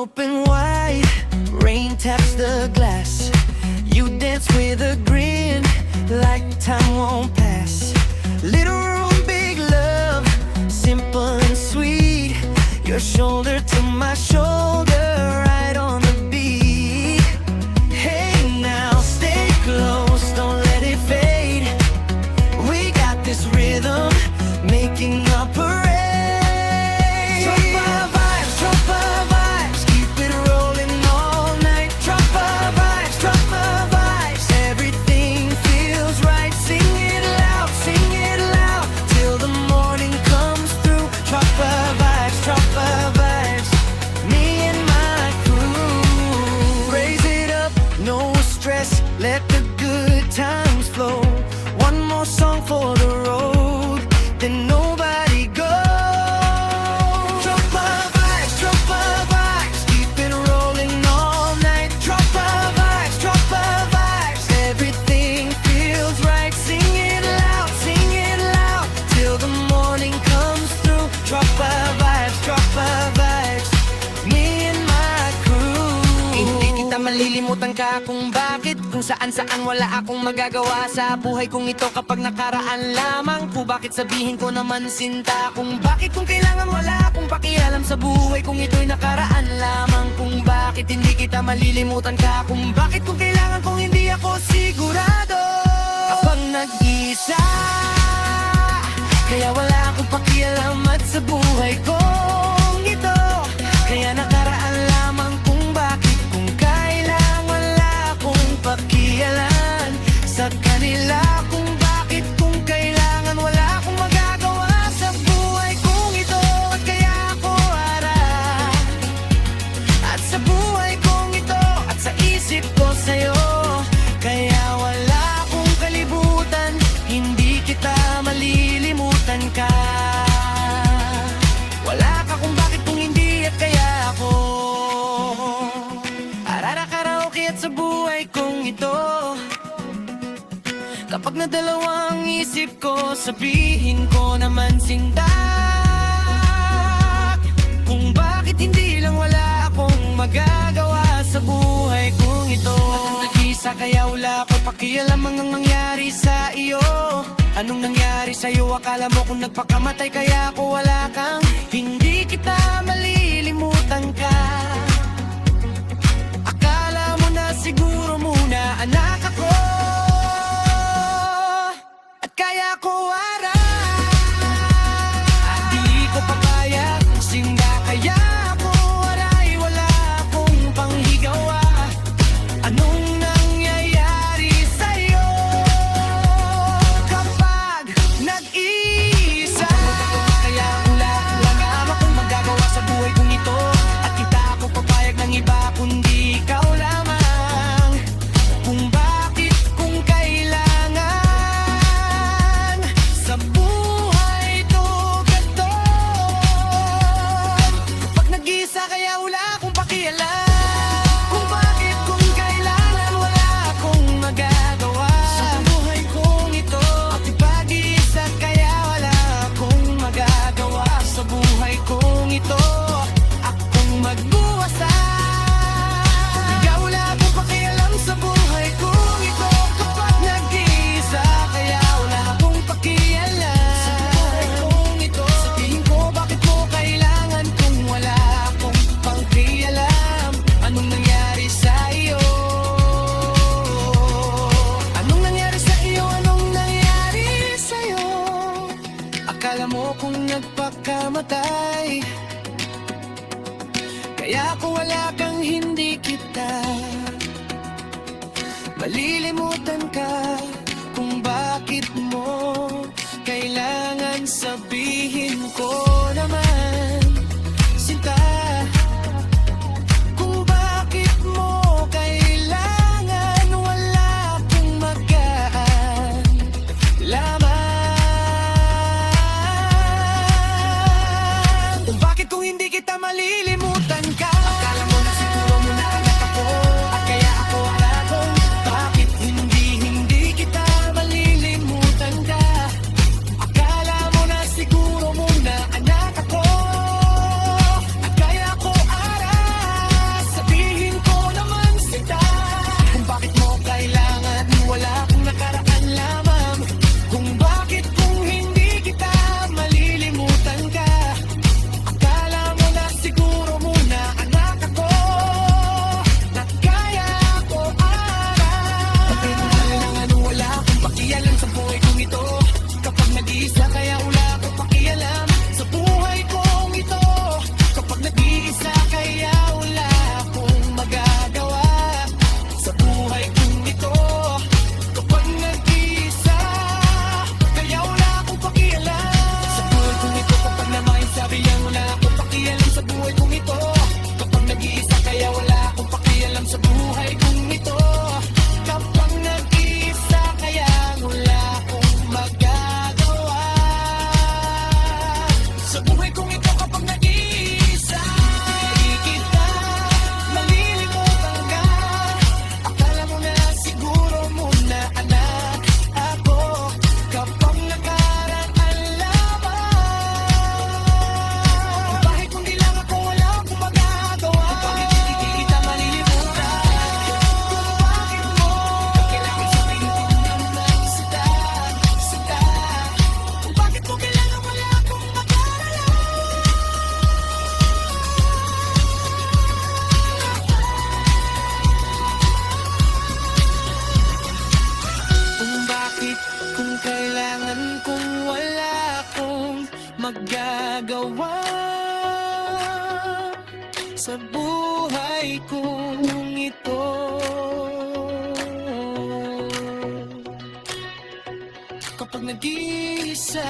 open wide, rain taps the glass. You dance with a grin, like time won't pass. Little room, big love, simple and sweet. Your shoulder to my shoulder, right on the beat. Hey now, stay close, don't let it fade. We got this rhythm, making a parade. Let the good times flow. One more song for the road, then nobody goes. Drop our vibes, keep it rolling all night. Drop our vibes, everything feels right. Sing it loud, till the morning comes through. Drop our vibes, me and my crew. Hindi kita malilimutan ka kung bakit, kung saan wala akong magagawa sa buhay kong ito kapag nakaraan lamang. Kung bakit sabihin ko naman sinta, kung bakit kung kailangan wala akong pakialam sa buhay kung ito'y nakaraan lamang. Kung bakit hindi kita malilimutan ka, kung bakit kung kailangan kung hindi ako sigurado kapag nag-isa. Kaya wala akong pakialam at sa buhay kong ito, kaya nakaraan lamang kung bakit kung kailangan wala akong pakialam sa kanila. Kung bakit kung kailangan wala akong magagawa sa buhay kong ito, at kaya ako harap at sa buhay kong ito at sa isip ko sa'yo. Kaya wala akong kalibutan, hindi kita malilimutan ka. Wala ka kung bakit kung hindi at kaya ako arara karaoke at sa buhay kong ito. Kapag nadalawang isip ko, sabihin ko naman sinta, kung bakit hindi lang wala akong magagawa sa buhay kong ito. At nag-isa kaya wala ko pakialam ang nangyari sa iyo. Anong nangyari sa'yo? Akala mo kung nagpakamatay kaya ako wala kang. Hindi kita malilimutan ka. Akala mo na siguro muna anak ako, at kaya ko harap at di ko papayag sinda. Kaya ako aray, wala akong panghigawa. Anong nangyayari sa'yo kapag nag-isa? Kaya wala akong magagawa sa buhay kong ito, at kita ako papayag ng iba kundi ikaw lamang. Kung bakit kung kailangan sa buhay to ganito, kapag nag-isa kaya wala akong pakialam. Kung bakit kung kailangan wala akong magagawa sa buhay kong ito, at ipag-iisa kaya wala akong magagawa sa buhay kong ito. Akong magbuwasa, kaya wala akong pakialam sa buhay kong ito. Kapag nag-iisa kaya wala akong pakialam sa buhay kong ito. Sabihin ko bakit mo kailangan kung wala akong pakialam. Anong nangyari sa iyo? Anong nangyari sa iyo? Anong nangyari sa iyo? Akala mo kung nagpakamatay kaya ako wala kang hindi kita malilimutan ka. Kung bakit mo kailangan sabihin ko naman sinta, kung bakit mo kailangan wala akong magaan lamang. Kung bakit kung hindi kita malilimutan ka. Akala mo na siguro muna anak ako, at kaya ako harap. Bakit hindi kita malilimutan ka. Akala mo na siguro muna anak ako, at kaya ako harap sa buhay kong ito. Kapag nag-iisa kaya wala akong pakialam sa buhay kong ito. Kapag nag-iisa kaya wala akong magagawa sa buhay kong ito. Kapag nag-iisa di kita malilimutan ka. Akala mo na siguro muna anak ako. Kapag nagkaraan ang laban, bakit kung di lang ako wala akong magagawa? Bakit hindi kita malilimutan? Kung bakit mo kailangan sabihin ng sita, sita? Kung bakit mo kailangan wala akong mag-alala? Kung bakit kung kailangan kung wala akong magagawa sa buhay kong ito. Kapag nag-iisa